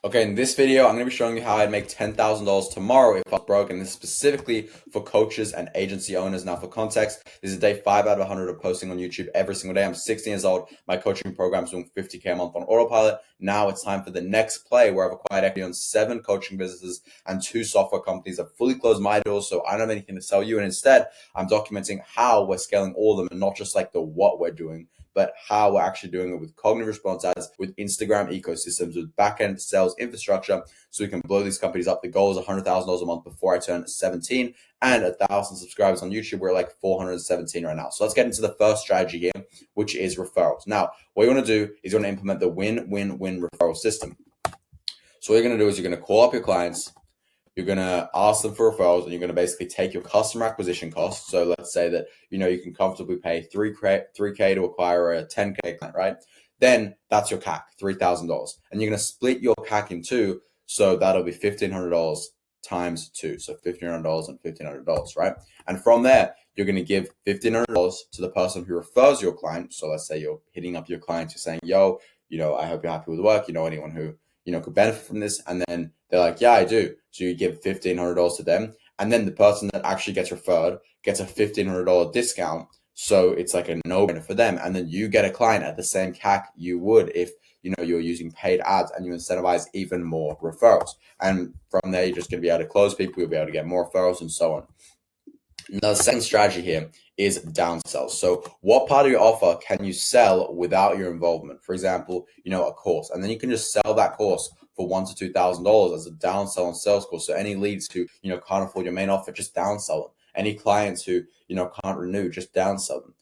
Okay, in this video, I'm going to be showing you how I'd make $10,000 tomorrow if I was broke, and this is specifically for coaches and agency owners. Now, for context, this is day 5 out of 100 of posting on YouTube every single day. I'm 16 years old. My coaching program is doing 50K a month on autopilot. Now it's time for the next play, where I've acquired equity on 7 coaching businesses and 2 software companies. I've fully closed my doors, so I don't have anything to sell you. And instead, I'm documenting how we're scaling all of them, and not just like the what we're doing, but how we're actually doing it with cognitive response ads, with Instagram ecosystems, with backend sales infrastructure, so we can blow these companies up. The goal is $100,000 a month before I turn 17, and 1,000 subscribers on YouTube. We're like 417 right now. So let's get into the first strategy here, which is referrals. Now, what you want to do is you want to implement the win-win-win referral system. So what you're going to do is you're going to call up your clients, you're going to ask them for referrals, and you're going to basically take your customer acquisition costs. So let's say that, you can comfortably pay 3K to acquire a 10K client, right? Then that's your CAC, $3,000. And you're going to split your CAC in two. So that'll be $1,500 times 2. So $1,500 and $1,500, right? And from there, you're going to give $1,500 to the person who refers your client. So let's say you're hitting up your clients, you're saying, yo, I hope you're happy with the work. Anyone who could benefit from this. And then they're like, yeah, I do. So you give $1,500 to them. And then the person that actually gets referred gets a $1,500 discount. So it's like a no-brainer for them. And then you get a client at the same CAC you would if, you're using paid ads, and you incentivize even more referrals. And from there, you're just going to be able to close people. You'll be able to get more referrals and so on. Now, the second strategy here is downsells. So what part of your offer can you sell without your involvement? For example, a course, and then you can just sell that course for $1,000 to $2,000 as a downsell on sales course. So any leads who, can't afford your main offer, just downsell them. Any clients who, can't renew, just downsell them.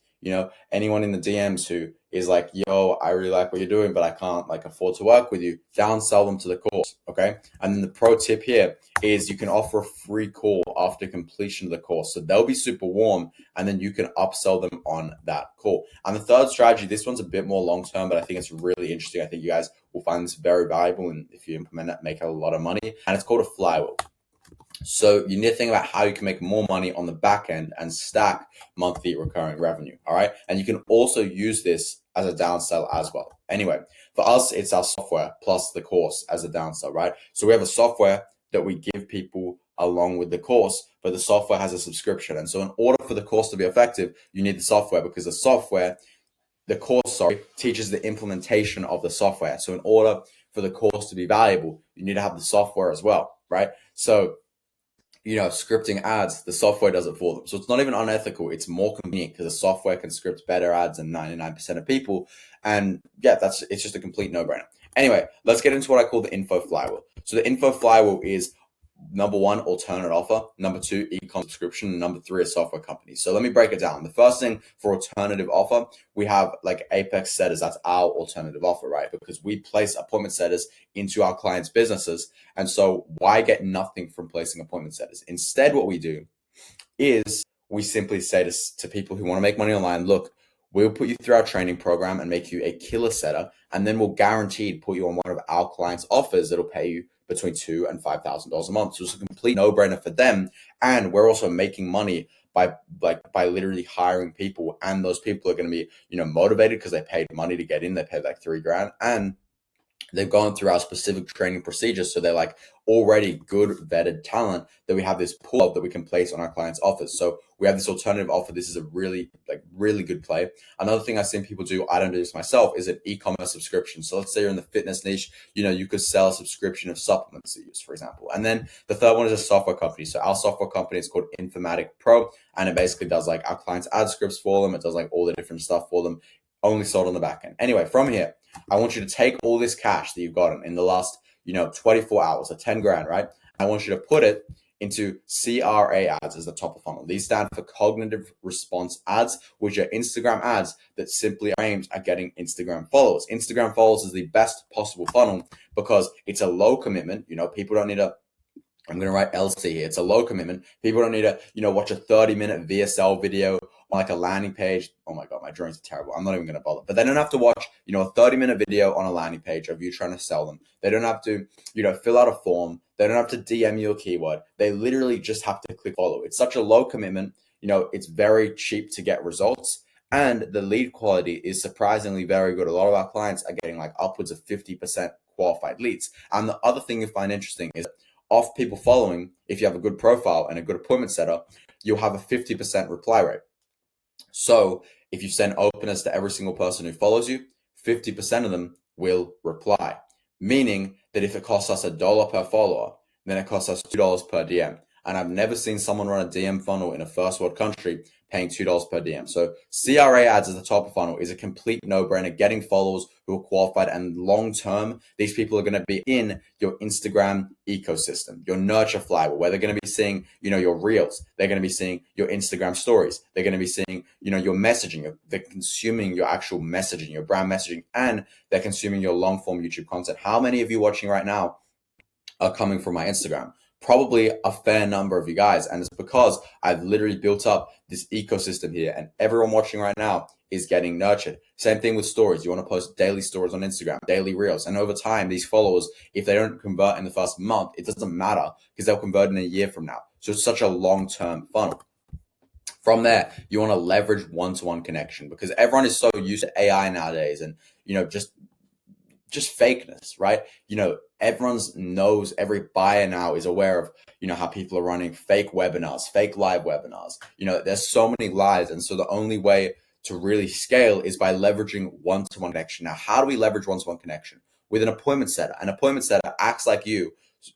Anyone in the DMs who is like, yo, I really like what you're doing, but I can't afford to work with you, downsell them to the course. Okay. And then the pro tip here is you can offer a free call after completion of the course. So they'll be super warm, and then you can upsell them on that call. And the third strategy, this one's a bit more long-term, but I think it's really interesting. I think you guys will find this very valuable, and if you implement it, make a lot of money. And it's called a flywheel. So you need to think about how you can make more money on the back end and stack monthly recurring revenue. All right. And you can also use this as a downsell as well. Anyway, for us, it's our software plus the course as a downsell, right? So we have a software that we give people along with the course, but the software has a subscription. And so in order for the course to be effective, you need the software, because the course teaches the implementation of the software. So in order for the course to be valuable, you need to have the software as well, right? So scripting ads, the software does it for them. So it's not even unethical. It's more convenient because the software can script better ads than 99% of people. And yeah, it's just a complete no-brainer. Anyway, let's get into what I call the info flywheel. So the info flywheel is number 1, alternate offer. Number 2, e-com subscription. And number 3, a software company. So let me break it down. The first thing, for alternative offer, we have like Apex Setters. That's our alternative offer, right? Because we place appointment setters into our clients' businesses. And so why get nothing from placing appointment setters? Instead, what we do is we simply say to people who want to make money online, look, we'll put you through our training program and make you a killer setter. And then we'll guaranteed put you on one of our clients' offers that'll pay you between $2,000 and $5,000 a month. So it's a complete no-brainer for them. And we're also making money by literally hiring people. And those people are going to be, motivated because they paid money to get in. They paid like $3,000, and they've gone through our specific training procedures. So they're like already good vetted talent that we have this pool of that we can place on our clients' offers. So we have this alternative offer. This is a really good play. Another thing I've seen people do, I don't do this myself, is an e-commerce subscription. So let's say you're in the fitness niche, you could sell a subscription of supplements to use, for example. And then the third one is a software company. So our software company is called Informatic Pro, and it basically does like our clients' ad scripts for them. It does like all the different stuff for them, only sold on the back end. Anyway, from here, I want you to take all this cash that you've gotten in the last, 24 hours, so $10,000, right? I want you to put it into CRA ads as the top of funnel. These stand for cognitive response ads, which are Instagram ads that simply are aimed at getting Instagram followers. Instagram followers is the best possible funnel because it's a low commitment. People don't need I'm going to write LC here. It's a low commitment. People don't need to, watch a 30-minute VSL video on like a landing page. Oh my God, my drawings are terrible. I'm not even going to bother. But they don't have to watch, a 30-minute video on a landing page of you trying to sell them. They don't have to, fill out a form. They don't have to DM you a keyword. They literally just have to click follow. It's such a low commitment. It's very cheap to get results. And the lead quality is surprisingly very good. A lot of our clients are getting like upwards of 50% qualified leads. And the other thing you find interesting is of people following, if you have a good profile and a good appointment setup, you'll have a 50% reply rate. So if you send openers to every single person who follows you, 50% of them will reply. Meaning that if it costs us $1 per follower, then it costs us $2 per DM. And I've never seen someone run a DM funnel in a first world country paying $2 per DM. So CRA ads at the top of funnel is a complete no-brainer, getting followers who are qualified, and long-term, these people are going to be in your Instagram ecosystem, your nurture flywheel, where they're going to be seeing, your reels. They're going to be seeing your Instagram stories. They're going to be seeing, your messaging. They're consuming your actual messaging, your brand messaging, and they're consuming your long-form YouTube content. How many of you watching right now are coming from my Instagram? Probably a fair number of you guys. And it's because I've literally built up this ecosystem here, and everyone watching right now is getting nurtured. Same thing with stories. You want to post daily stories on Instagram, daily reels. And over time, these followers, if they don't convert in the first month, it doesn't matter because they'll convert in a year from now. So it's such a long-term funnel. From there, you want to leverage one-to-one connection, because everyone is so used to AI nowadays and, just fakeness, right? Everyone knows, every buyer now is aware of, how people are running fake webinars, fake live webinars. There's so many lies. And so the only way to really scale is by leveraging one-to-one connection. Now, how do we leverage one-to-one connection? With an appointment setter. An appointment setter acts like you,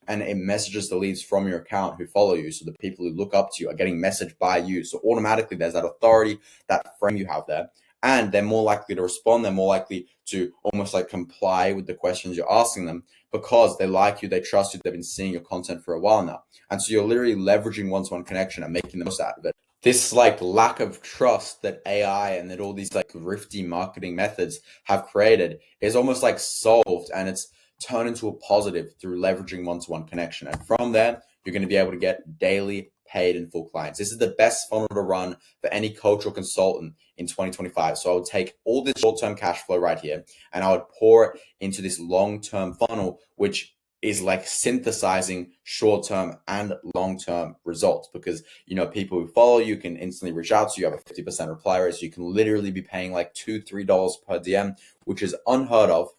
and it messages the leads from your account who follow you. So the people who look up to you are getting messaged by you. So automatically there's that authority, that frame you have there. And they're more likely to respond. They're more likely to almost like comply with the questions you're asking them, because they like you, they trust you, they've been seeing your content for a while now. And so you're literally leveraging one-to-one connection and making the most out of it. This lack of trust that AI and that all these grifty marketing methods have created is almost solved, and it's turned into a positive through leveraging one-to-one connection. And from there, you're going to be able to get daily paid in full clients. This is the best funnel to run for any coach or consultant in 2025. So I would take all this short-term cash flow right here, and I would pour it into this long-term funnel, which is synthesizing short-term and long-term results, because people who follow you can instantly reach out to you. You have a 50% reply rate, so you can literally be paying $2-3 per DM, which is unheard of.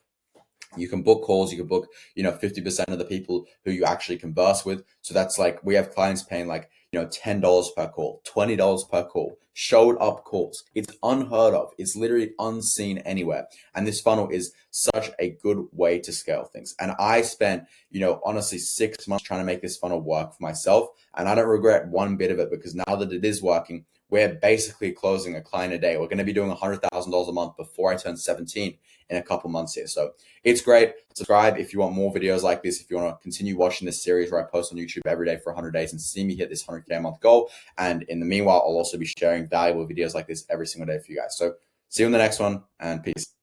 You can book calls, you can book 50% of the people who you actually converse with. So that's we have clients paying $10 per call, $20 per call, showed up calls. It's unheard of. It's literally unseen anywhere. And this funnel is such a good way to scale things. And I spent, honestly 6 months trying to make this funnel work for myself. And I don't regret one bit of it, because now that it is working, we're basically closing a client a day. We're going to be doing $100,000 a month before I turn 17 in a couple months here. So it's great. Subscribe if you want more videos like this, if you want to continue watching this series where I post on YouTube every day for 100 days and see me hit this 100K a month goal. And in the meanwhile, I'll also be sharing valuable videos like this every single day for you guys. So see you in the next one, and peace.